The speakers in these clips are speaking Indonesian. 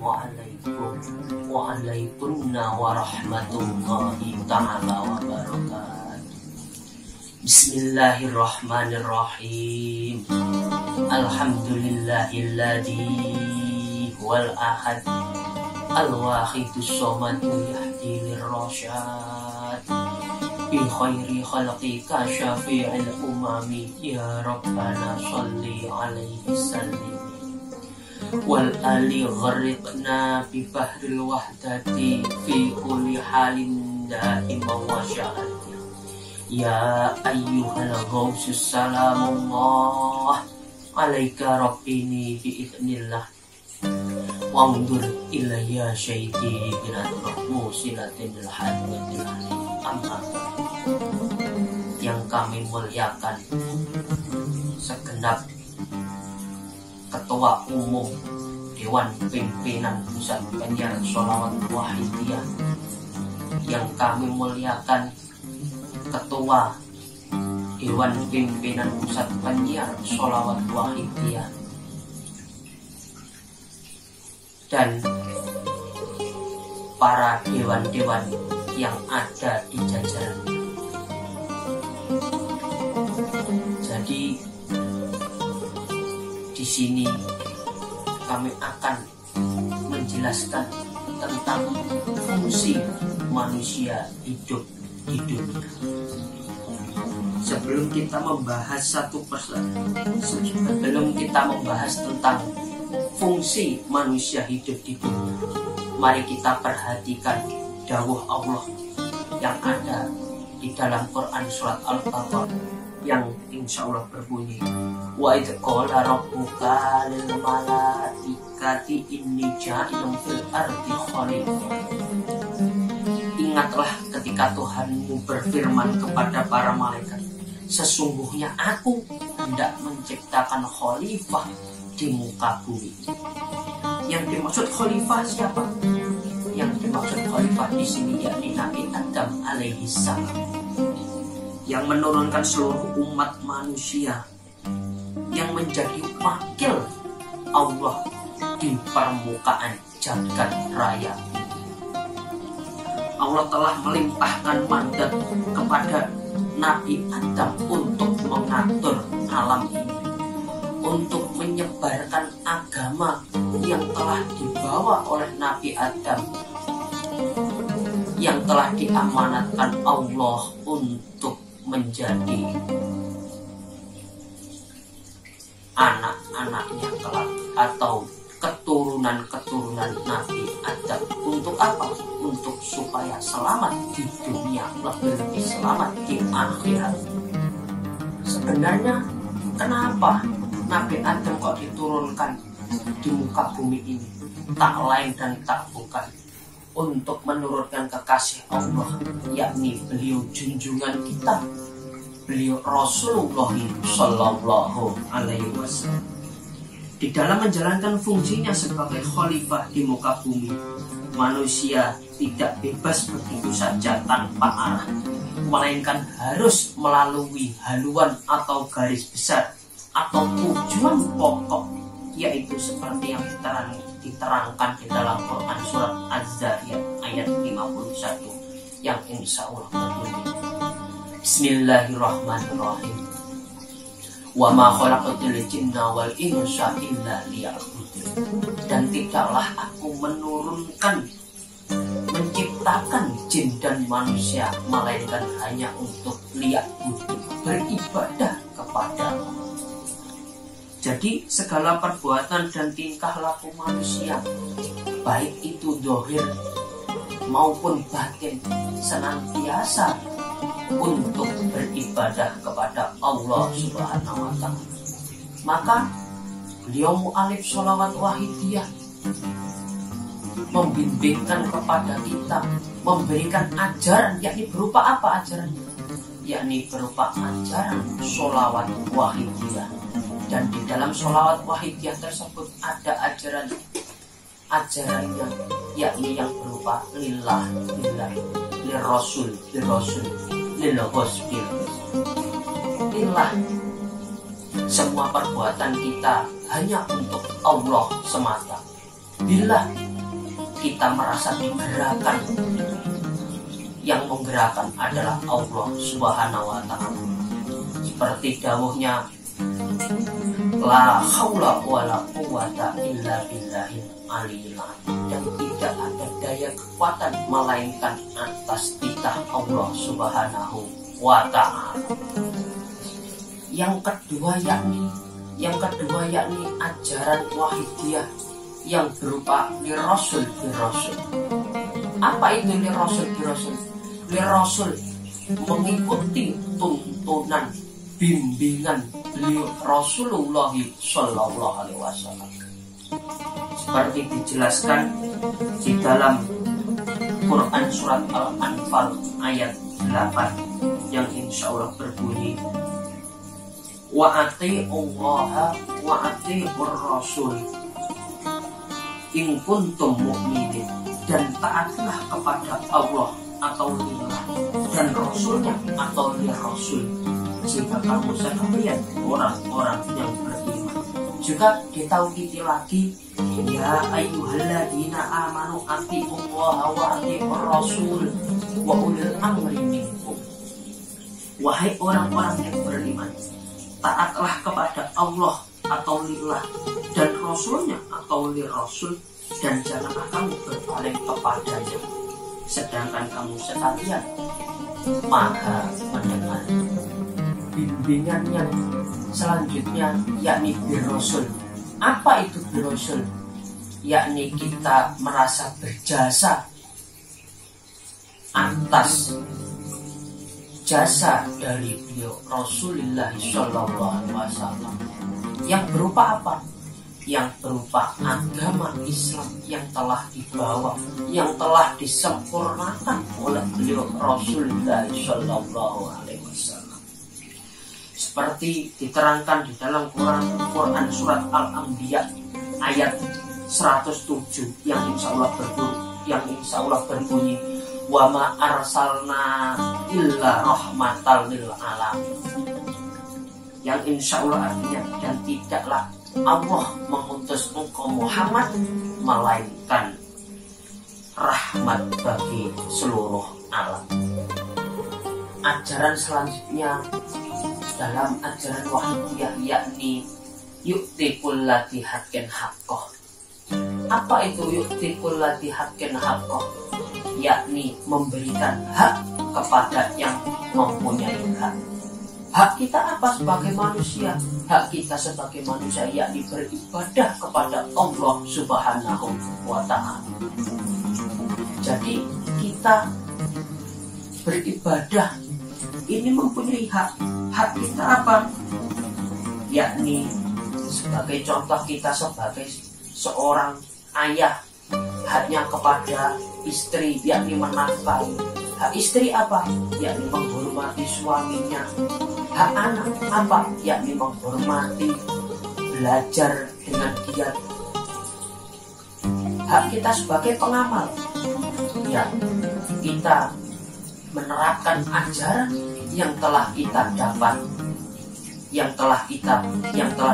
Assalamualaikum warahmatullahi ta'ala wabarakatuh. Bismillahirrahmanirrahim. Alhamdulillahilladzi wal ahad al-wahidus somadu yahdi lirrasyad bi khairi khalqika syafi'il umami ya rabbana sholli alaihi sallim wal ali gharriqna bi bahril wahdati fi kulli halin daima wa sya'ati ya ayyuhal ghausus salamullah alaika rabbini bi idznillah wandur ilayya syaiti binatrahmu silatinil hadwatil amma. Yang kami muliakan segenap Ketua Umum Dewan Pimpinan Pusat Penyiaran Sholawat Wahidiyah, yang kami muliakan Ketua Dewan Pimpinan Pusat Penyiaran Sholawat Wahidiyah, dan para dewan-dewan yang ada di jajaran. Jadi di sini kami akan menjelaskan tentang fungsi manusia hidup di dunia. Sebelum kita membahas tentang fungsi manusia hidup di dunia, mari kita perhatikan dawuh Allah yang ada di dalam Quran surat Al-Baqarah yang insya Allah berbunyi, wa idh qala rabbuka lil malaikati inni ja'ilun fil ardi khalifah. Ingatlah ketika Tuhanmu berfirman kepada para malaikat, sesungguhnya aku hendak menciptakan khalifah di muka bumi. Yang dimaksud khalifah siapa? Yang dimaksud khalifah di sini yakni Nabi Adam alaihi salam, yang menurunkan seluruh umat manusia, yang menjadi wakil Allah di permukaan jagat raya. Allah telah melimpahkan mandat kepada Nabi Adam untuk mengatur alam ini, untuk menyebarkan agama yang telah dibawa oleh Nabi Adam, yang telah diamanatkan Allah untuk menjadi anak-anaknya kelak atau keturunan-keturunan Nabi Adam. Untuk apa? Untuk supaya selamat di dunia, lebih selamat di akhirat. Sebenarnya kenapa Nabi Adam kok diturunkan di muka bumi ini? Tak lain dan tak bukan untuk menurunkan kekasih Allah, yakni beliau junjungan kita, beliau Rasulullah Sallallahu Alaihi Wasallam. Di dalam menjalankan fungsinya sebagai khalifah di muka bumi, manusia tidak bebas begitu saja tanpa arah, melainkan harus melalui haluan atau garis besar atau tujuan pokok, yaitu seperti yang diterangkan di dalam Quran surat Az-Zariyat ayat 51 yang insya Allah berbunyi, Bismillahirrahmanirrahim, wa ma khalaqatul jinna wal insa illa liya'budun. Dan tidaklah aku menciptakan jin dan manusia melainkan hanya untuk liya'budun, beribadah kepada Allah. Jadi segala perbuatan dan tingkah laku manusia, baik itu zahir maupun batin, senantiasa untuk beribadah kepada Allah Subhanahu wa Ta'ala. Maka beliau mu'alif sholawat wahidiyah membimbingkan kepada kita, memberikan ajaran, yakni berupa apa ajarannya? Yakni berupa ajaran sholawat wahidiyah. Dan di dalam sholawat wahidiyah tersebut ada ajarannya, yakni yang berupa lillah, lirrasul, lilghosbil, lillah. Semua perbuatan kita hanya untuk Allah semata. Billah, kita merasa digerakkan. Yang menggerakkan adalah Allah Subhanahu wa ta'ala. Seperti dawuhnya, la haula wala quwata illa billahil aliyil azim. Dan tidak ada daya kekuatan melainkan atas titah Allah Subhanahu wa ta'ala. Yang kedua yakni ajaran wahidiyah yang berupa lirasul birasul. Apa itu lirasul birasul? Lirasul mengikuti tuntunan bimbingan Rasulullah Shallallahu Alaihi Wasallam, seperti dijelaskan di dalam Quran surat Al-Anfal ayat 8 yang insya Allah berbunyi, wa ati'ullaha wa ati'ur rasul in kuntum mu'minin. Dan taatlah kepada Allah atau lillah, dan Rasulnya atau lirasul jika kamu sekalian orang-orang yang beriman. Juga ditauhidi lagi, ya ayyuhalladzina amanu ati'ullaha wa ati'ur rasul wa ulil amri minkum. Wahai orang-orang yang beriman, taatlah kepada Allah atau lillah, dan Rasulnya atau lirasul, dan janganlah kamu berpaling kepadanya, sedangkan kamu sekalian maha mendengar. Bimbingan yang selanjutnya yakni birrasul. Apa itu birrasul? Yakni kita merasa berjasa atas jasa dari beliau Rasulullah Shallallahu Alaihi Wasallam, yang berupa apa? Yang berupa agama Islam yang telah dibawa, yang telah disempurnakan oleh beliau Rasulullah Shallallahu Alaihi Wasallam. Seperti diterangkan di dalam Quran surat Al-Anbiya ayat 107 yang insya Allah berbunyi, wa ma arsalna illa rahmatal lil alamin. Yang insya Allah artinya, dan tidaklah Allah mengutus engkau Muhammad melainkan rahmat bagi seluruh alam. Ajaran selanjutnya dalam ajaran wahidiyah yakni yu'ti kullati haqqin haqqah. Apa itu yu'ti kullati haqqin haqqah? Yakni memberikan hak kepada yang mempunyai hak. Hak kita apa sebagai manusia? Hak kita sebagai manusia yakni beribadah kepada Allah Subhanahu wa ta'ala. Jadi kita beribadah ini mempunyai hak. Hak kita apa? Yakni sebagai contoh, kita sebagai seorang ayah, haknya kepada istri yakni menafkahi. Hak istri apa? Yakni menghormati suaminya. Hak anak apa? Yakni menghormati, belajar dengan giat. Hak kita sebagai pengamal, ya kita menerapkan ajaran yang telah kita dapat, yang telah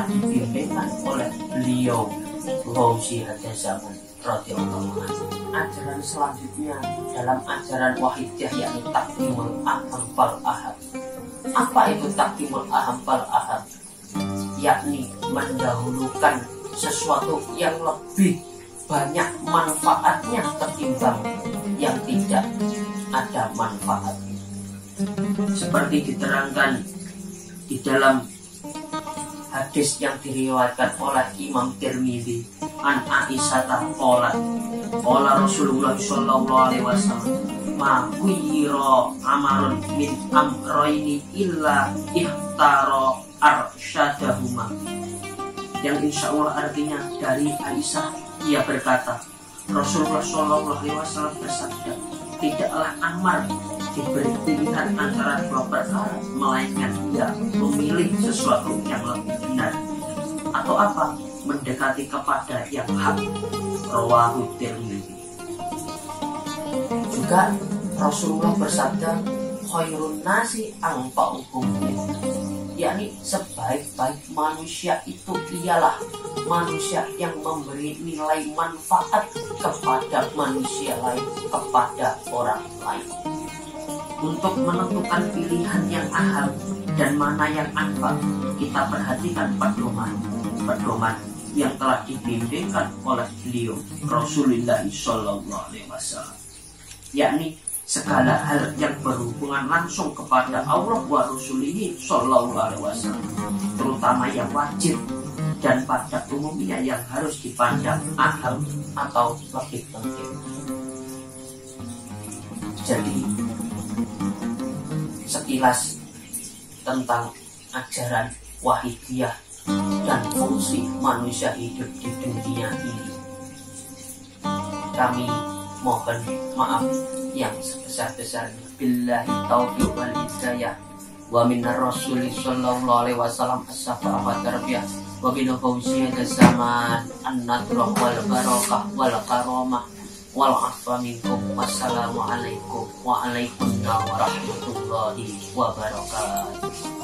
dibimbingkan oleh beliau Ghausi Hadza Zaman radhiyallahu anhu. Ajaran selanjutnya dalam ajaran wahidiyah yakni taqdimul aham fal ahad. Apa itu taqdimul aham fal ahad? Yakni mendahulukan sesuatu yang lebih banyak manfaatnya ketimbang yang tidak ada manfaatnya. Seperti diterangkan di dalam hadis yang diriwayatkan oleh Imam Tirmidzi an Aisyah qala Rasulullah sallallahu alaihi wasallam ma khuyira amarun min amrayni illa ihtara arsyadahuma. Yang insya Allah artinya dari Aisyah, ia berkata, Rasulullah sallallahu alaihi wasallam bersabda, tidaklah Ammar diberi pilihan antara dua perkara melainkan ia memilih sesuatu yang lebih benar. Atau apa? Mendekati kepada yang hak. Rawahu Tirmidzi. Juga Rasulullah bersabda, khairun nasi anfa'uhum, yakni sebaik-baik manusia itu ialah manusia yang memberi nilai manfaat kepada manusia lain, kepada orang lain. Untuk menentukan pilihan yang aham dan mana yang anfal, kita perhatikan pedoman yang telah dibimbingkan oleh beliau Rasulullah Sallallahu Alaihi Wasallam, yakni segala hal yang berhubungan langsung kepada Allah wa Rasulihi Sallallahu Alaihi Wasallam, terutama yang wajib dan pada umumnya yang harus dipandang aham atau lebih penting. Jadi sekilas tentang ajaran Wahidiyah dan fungsi manusia hidup di dunia ini. Kami mohon maaf yang sebesar-besarnya. Billahi taufiq wal hidayah. Wa minar rasuli sallallahu alaihi wasallam as-safa'ah wa tarbiyah. Wa bil fawziyat zaman an-nadrah wal barakah wal karamah wal afwa minkum. Wassalamu alaikum wa alaikumussalam warahmatullahi wabarakatuh.